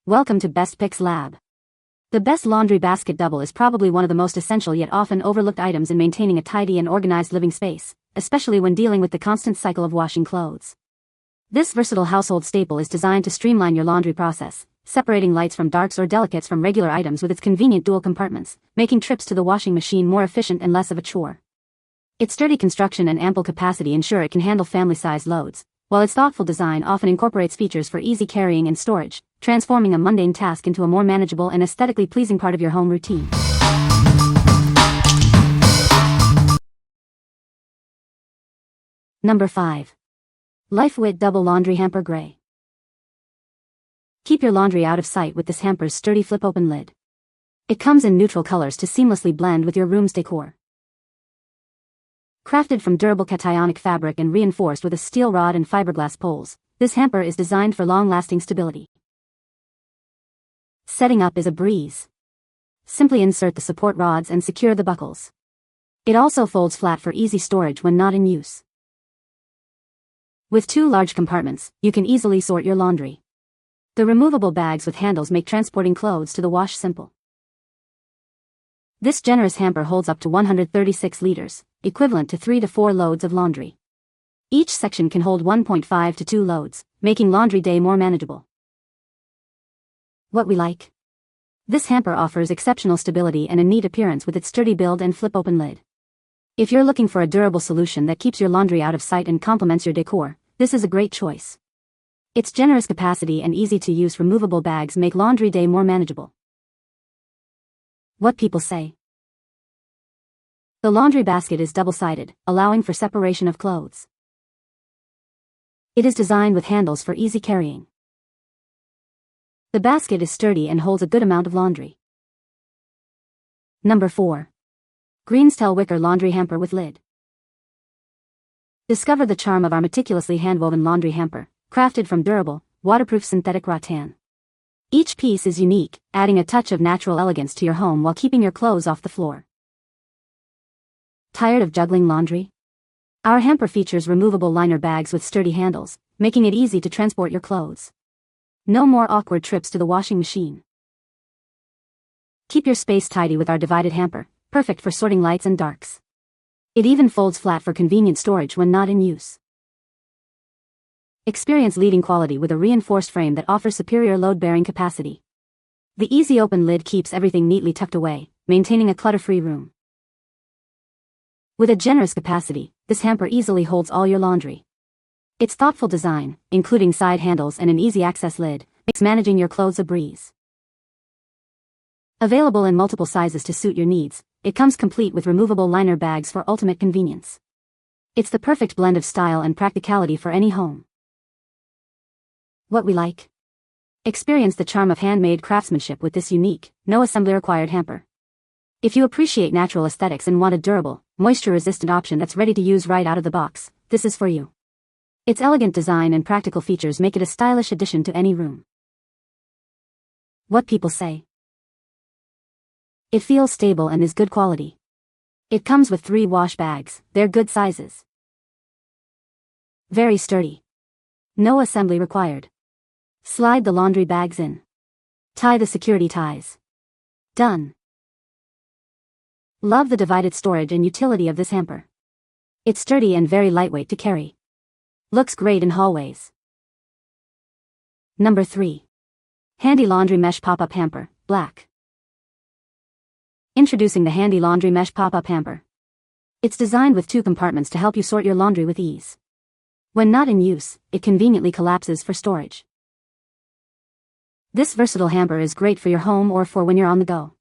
Welcome to Best Picks Lab. The best laundry basket double is probably one of the most essential yet often overlooked items in maintaining a tidy and organized living space, especially when dealing with the constant cycle of washing clothes. This versatile household staple is designed to streamline your laundry process, separating lights from darks or delicates from regular items with its convenient dual compartments, making trips to the washing machine more efficient and less of a chore. Its sturdy construction and ample capacity ensure it can handle family-sized loads, while its thoughtful design often incorporates features for easy carrying and storage, transforming a mundane task into a more manageable and aesthetically pleasing part of your home routine. Number 5. Lifewit Double Laundry Hamper Gray. Keep your laundry out of sight with this hamper's sturdy flip-open lid. It comes in neutral colors to seamlessly blend with your room's decor. Crafted from durable cationic fabric and reinforced with a steel rod and fiberglass poles, this hamper is designed for long-lasting stability. Setting up is a breeze. Simply insert the support rods and secure the buckles. It also folds flat for easy storage when not in use. With 2 large compartments, you can easily sort your laundry. The removable bags with handles make transporting clothes to the wash simple. This generous hamper holds up to 136 liters, equivalent to 3 to 4 loads of laundry. Each section can hold 1.5 to 2 loads, making laundry day more manageable. What we like? This hamper offers exceptional stability and a neat appearance with its sturdy build and flip-open lid. If you're looking for a durable solution that keeps your laundry out of sight and complements your decor, this is a great choice. Its generous capacity and easy-to-use removable bags make laundry day more manageable. What people say. The laundry basket is double-sided, allowing for separation of clothes. It is designed with handles for easy carrying. The basket is sturdy and holds a good amount of laundry. Number 4. Greenstell Wicker Laundry Hamper with Lid. Discover the charm of our meticulously hand-woven laundry hamper, crafted from durable, waterproof synthetic rattan. Each piece is unique, adding a touch of natural elegance to your home while keeping your clothes off the floor. Tired of juggling laundry? Our hamper features removable liner bags with sturdy handles, making it easy to transport your clothes. No more awkward trips to the washing machine. Keep your space tidy with our divided hamper, perfect for sorting lights and darks. It even folds flat for convenient storage when not in use. Experience leading quality with a reinforced frame that offers superior load-bearing capacity. The easy open lid keeps everything neatly tucked away, maintaining a clutter-free room. With a generous capacity, this hamper easily holds all your laundry. Its thoughtful design, including side handles and an easy-access lid, makes managing your clothes a breeze. Available in multiple sizes to suit your needs, it comes complete with removable liner bags for ultimate convenience. It's the perfect blend of style and practicality for any home. What we like? Experience the charm of handmade craftsmanship with this unique, no assembly required hamper. If you appreciate natural aesthetics and want a durable, moisture-resistant option that's ready to use right out of the box, this is for you. Its elegant design and practical features make it a stylish addition to any room. What people say. It feels stable and is good quality. It comes with 3 wash bags, they're good sizes. Very sturdy. No assembly required. Slide the laundry bags in. Tie the security ties. Done. Love the divided storage and utility of this hamper. It's sturdy and very lightweight to carry. Looks great in hallways. Number 3. Handy Laundry Mesh Pop-Up Hamper, Black. Introducing the Handy Laundry Mesh Pop-Up Hamper. It's designed with 2 compartments to help you sort your laundry with ease. When not in use, it conveniently collapses for storage. This versatile hamper is great for your home or for when you're on the go.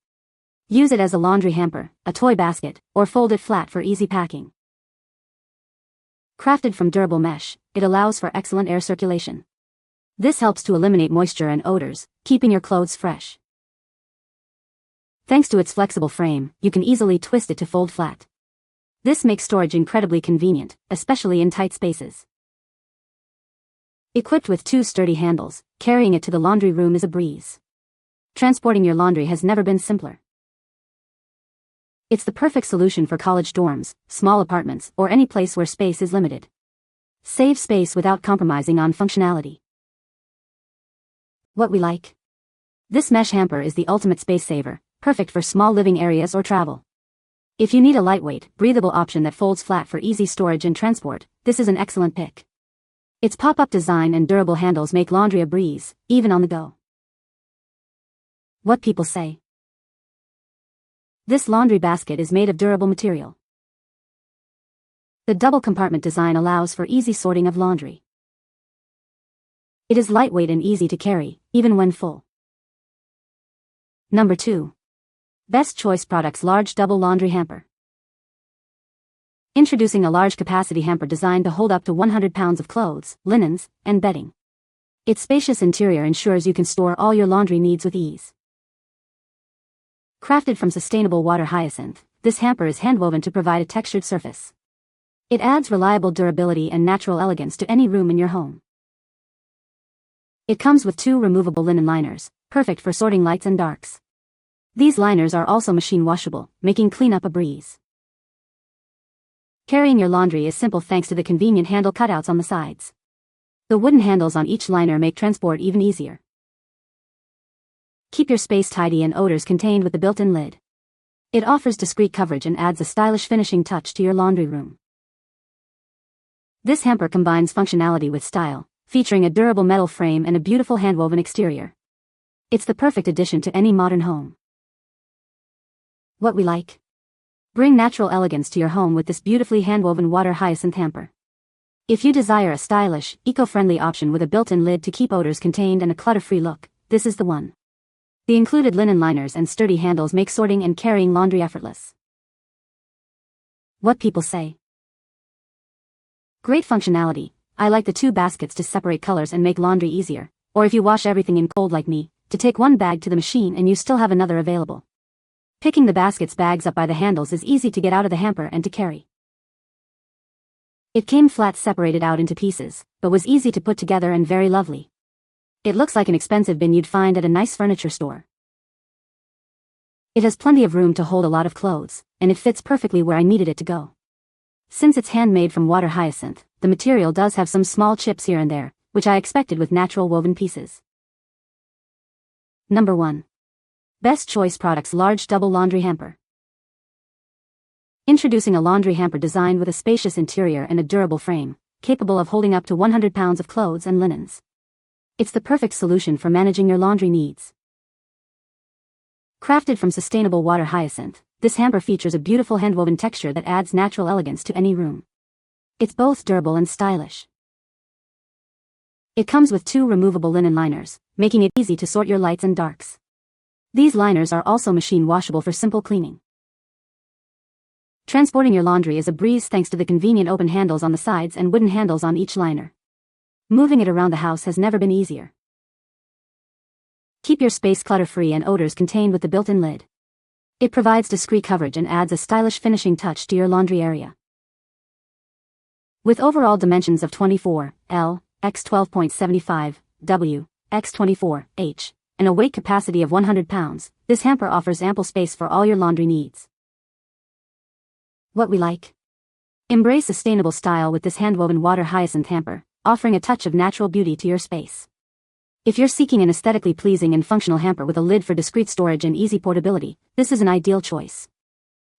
Use it as a laundry hamper, a toy basket, or fold it flat for easy packing. Crafted from durable mesh, it allows for excellent air circulation. This helps to eliminate moisture and odors, keeping your clothes fresh. Thanks to its flexible frame, you can easily twist it to fold flat. This makes storage incredibly convenient, especially in tight spaces. Equipped with 2 sturdy handles, carrying it to the laundry room is a breeze. Transporting your laundry has never been simpler. It's the perfect solution for college dorms, small apartments, or any place where space is limited. Save space without compromising on functionality. What we like? This mesh hamper is the ultimate space saver, perfect for small living areas or travel. If you need a lightweight, breathable option that folds flat for easy storage and transport, this is an excellent pick. Its pop-up design and durable handles make laundry a breeze, even on the go. What people say. This laundry basket is made of durable material. The double compartment design allows for easy sorting of laundry. It is lightweight and easy to carry, even when full. Number 2. Best Choice Products Large Double Laundry Hamper. Introducing a large capacity hamper designed to hold up to 100 pounds of clothes, linens, and bedding. Its spacious interior ensures you can store all your laundry needs with ease. Crafted from sustainable water hyacinth, this hamper is handwoven to provide a textured surface. It adds reliable durability and natural elegance to any room in your home. It comes with 2 removable linen liners, perfect for sorting lights and darks. These liners are also machine washable, making cleanup a breeze. Carrying your laundry is simple thanks to the convenient handle cutouts on the sides. The wooden handles on each liner make transport even easier. Keep your space tidy and odors contained with the built-in lid. It offers discreet coverage and adds a stylish finishing touch to your laundry room. This hamper combines functionality with style, featuring a durable metal frame and a beautiful handwoven exterior. It's the perfect addition to any modern home. What we like. Bring natural elegance to your home with this beautifully handwoven water hyacinth hamper. If you desire a stylish, eco-friendly option with a built-in lid to keep odors contained and a clutter-free look, this is the one. The included linen liners and sturdy handles make sorting and carrying laundry effortless. What people say. Great functionality. I like the 2 baskets to separate colors and make laundry easier, or if you wash everything in cold like me, to take one bag to the machine and you still have another available. Picking the basket's bags up by the handles is easy to get out of the hamper and to carry. It came flat separated out into pieces, but was easy to put together and very lovely. It looks like an expensive bin you'd find at a nice furniture store. It has plenty of room to hold a lot of clothes, and it fits perfectly where I needed it to go. Since it's handmade from water hyacinth, the material does have some small chips here and there, which I expected with natural woven pieces. Number 1. Best Choice Products Large Double Laundry Hamper. Introducing a laundry hamper designed with a spacious interior and a durable frame, capable of holding up to 100 pounds of clothes and linens. It's the perfect solution for managing your laundry needs. Crafted from sustainable water hyacinth, this hamper features a beautiful handwoven texture that adds natural elegance to any room. It's both durable and stylish. It comes with 2 removable linen liners, making it easy to sort your lights and darks. These liners are also machine washable for simple cleaning. Transporting your laundry is a breeze thanks to the convenient open handles on the sides and wooden handles on each liner. Moving it around the house has never been easier. Keep your space clutter-free and odors contained with the built-in lid. It provides discreet coverage and adds a stylish finishing touch to your laundry area. With overall dimensions of 24 L x 12.75 W x 24 H and a weight capacity of 100 pounds, this hamper offers ample space for all your laundry needs. What we like. Embrace sustainable style with this handwoven water hyacinth hamper, offering a touch of natural beauty to your space. If you're seeking an aesthetically pleasing and functional hamper with a lid for discreet storage and easy portability, this is an ideal choice.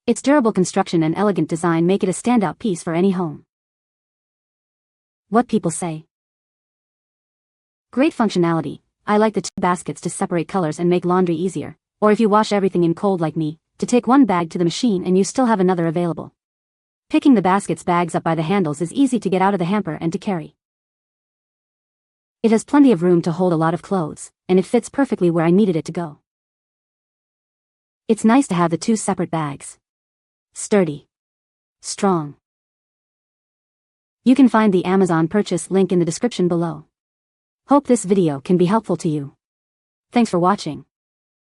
Its durable construction and elegant design make it a standout piece for any home. What people say. Great functionality. I like the 2 baskets to separate colors and make laundry easier, or if you wash everything in cold like me, to take one bag to the machine and you still have another available. Picking the basket's bags up by the handles is easy to get out of the hamper and to carry. It has plenty of room to hold a lot of clothes, and it fits perfectly where I needed it to go. It's nice to have the 2 separate bags. Sturdy. Strong. You can find the Amazon purchase link in the description below. Hope this video can be helpful to you. Thanks for watching.